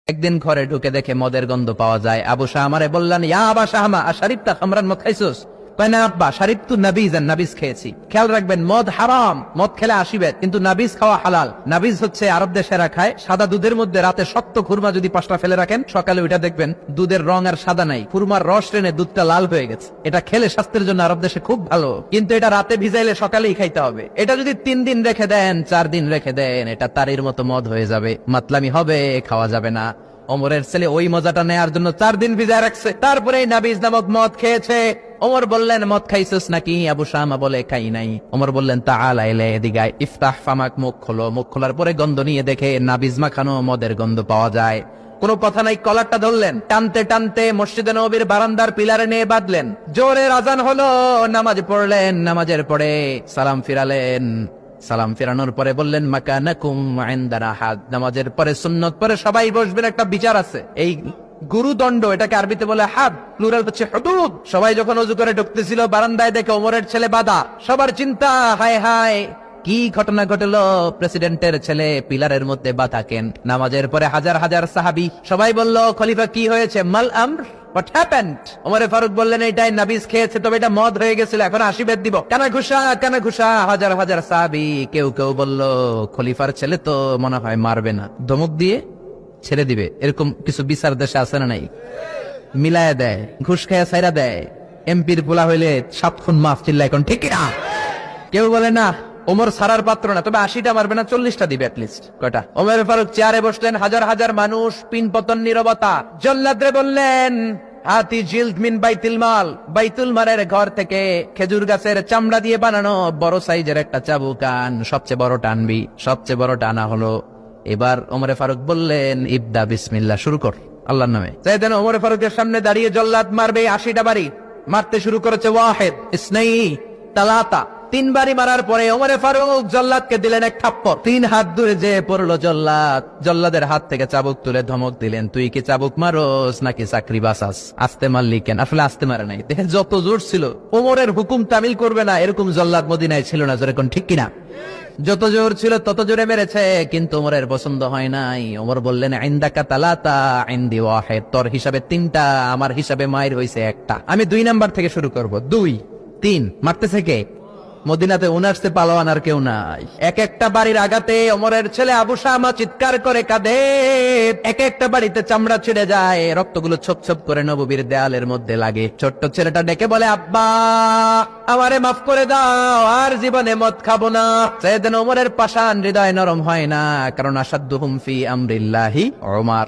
একদিন ঘরে ঢুকে দেখে মদের গন্ধ পাওয়া যায়। আবু শাহমারে বললেন, ইয়া আবা শাহমা আশারিবতা খামরান, মদ খাইছস? কয় না আব্বা, শারিবতু নাবিজান, নাবিজ খেয়েছি। খেয়াল রাখবেন, মদ হারাম, মদ খেলে আসিবে, কিন্তু নাবিজ খাওয়া হালাল। নাবিজ হচ্ছে আরব দেশেরা খায়, সাদা দুধের মধ্যে রাতে শক্ত খুরমা যদি 5টা ফেলে রাখেন, সকালে ওইটা দেখবেন দুধের রং আর সাদা নাই, খুরমার রস টেনে দুধটা লাল হয়ে গেছে। এটা খেলে স্বাস্থ্যের জন্য আরব দেশে খুব ভালো, কিন্তু এটা রাতে ভিজাইলে সকালেই খাইতে হবে। এটা যদি 3 দিন রেখে দেন, 4 দিন রেখে দেন, এটা তারির মতো মদ হয়ে যাবে, মাতলামি হবে, খাওয়া যাবে না। ওমরের ছেলে ওই মজাটা নেয়ার জন্য 4 দিন ভিজায় রাখছে, তারপরে নাবিজ নামক মদ খেয়েছে। ওমর বললেন, মদ খাইছস নাকি? আবু শামা বলে, খাই নাই। ওমর বললেন, তাআলা ইলাই, এদিকে আয়, ইফতাহ ফামাক, মুখ খোলো। মুখ খোলার পরে গন্ধ নিয়ে দেখে নাবিজ মাখানো মদের গন্ধ পাওয়া যায়। কোনো কথা নাই, কলারটা ধরলেন, টানতে টানতে মসজিদে নববীর বারান্দার পিলারে নিয়ে বাঁধলেন। জোরে আযান হলো, নামাজ পড়লেন, নামাজের পরে সালাম ফিরালেন। সালাম ফেরানোর পরে বললেন, মাকানাকুম ইনদানা হাদ। নামাজের পরে সুন্নত পরে সবাই বসবেন, একটা বিচার আছে। এই গুরুদণ্ড, এটাকে আরবিতে বলে হাদ, প্লুরাল হচ্ছে হুদুদ। সবাই যখন ওযু করে ঢুকতেছিল, বারান্দায় দেখে ওমরের ছেলে বাধা। সবার চিন্তা, হায় হায় কি ঘটনা ঘটলো, প্রেসিডেন্টের ছেলে পিলারের মধ্যে বাধা কেন? নামাজের পরে হাজার হাজার সাহাবী সবাই বলল, খলিফা কি হয়েছে? মাল আমর, হোয়াট হ্যাপেন্ড? ওমরে ফারুক বললেন, এটাই নাবিজ খেয়েছে, তবে এটা মদ হয়ে গেছিল, এখন আশীর্বাদ দিব। কানা ঘুষা, কানা ঘুষা। হাজার হাজার সাহাবী, কেউ কেউ বলল, খলিফার ছেলে তো মনে হয় মারবে না, ধমক দিয়ে ছেড়ে দিবে। এরকম কিছু বিচার দেশে আছে না নাই? মিলায় দেয়, ঘুষ খায়া ছাইরা দেয়। এমপির পোলা হইলে 7 খুন মাফ, চিল্লা এখন ঠিক না? কেউ বলে না, ওমর সারার পাত্র না, তবে 80টা মারবে না, 40টা দিবে অ্যাটলিস্ট। কয়টা? ওমর ফারুক চেয়ারে বসলেন, হাজার হাজার মানুষ, পিনপতন, নীরবতা। জল্লাদরে বললেন, হাতি জিলদ মিন বাইতুল মাল, বাইতুল মালের ঘর থেকে খেজুর গাছের চামড়া দিয়ে বানানো বড় সাইজের একটা চাবুক আন, সবচেয়ে বড় টানবি। সবচেয়ে বড় টানা হলো। এবার ওমরে ফারুক বললেন, ইবদা বিসমিল্লাহ, শুরু কর আল্লাহর নামে। চাইতেন ওমরে ফারুকের সামনে দাঁড়িয়ে জল্লাদ মারবে 80টা বাড়ি। মারতে শুরু করেছে, ওয়াহিদ, ইসনাই, তালাতা। 3 বাড়ি মারার পরে ওমরে ফারুক জল্লাদকে দিলেন এক থাপ্পড়। 3 হাত দূরে যে পড়লো জল্লাদ। জল্লাদের হাত থেকে চাবুক তুলে ধমক দিলেন, তুই কি চাবুক মারোস নাকি চাকরি বাঁচাস? আস্তে মারলি কেন? আসলে আস্তে মারে নাই, দেখে যত জোর ছিল, ওমরের হুকুম তামিল করবে না এরকম জল্লাদ মদিনায় ছিল না। জোরে কোন ঠিক কিনা? যত জোর ছিল তত জোরে মেরেছে, কিন্তু ওমরের পছন্দ হয় নাই। ওমর বললেন, ইনদাকা তালাতা ইনদি ওয়াহিদ, তোর হিসাবে 3টা, আমার হিসাবে মায়ের হইছে 1টা। আমি 2 নাম্বার থেকে শুরু করব। 2, 3। মারতেছে কে? মদিনাতে উনারসে পালোয়ান আর কেউ নাই। এক একটা বাড়ির আগাতে ওমরের ছেলে আবু শামা চিৎকার করে কাঁদে। এক একটা বাড়িতে চামড়া ছিঁড়ে যায়, রক্তগুলো ছোপ ছোপ করে নববীর দেয়ালের মধ্যে লাগে। ছোট্ট ছেলেটা ডেকে বলে, আব্বা আমারে মাফ করে দাও, আর জীবনে মদ খাবো না। সেদিন ওমরের পাষাণ হৃদয় নরম হয় না, কারণ আসাদ্দুহুম ফি আমরিল্লাহি ওমর।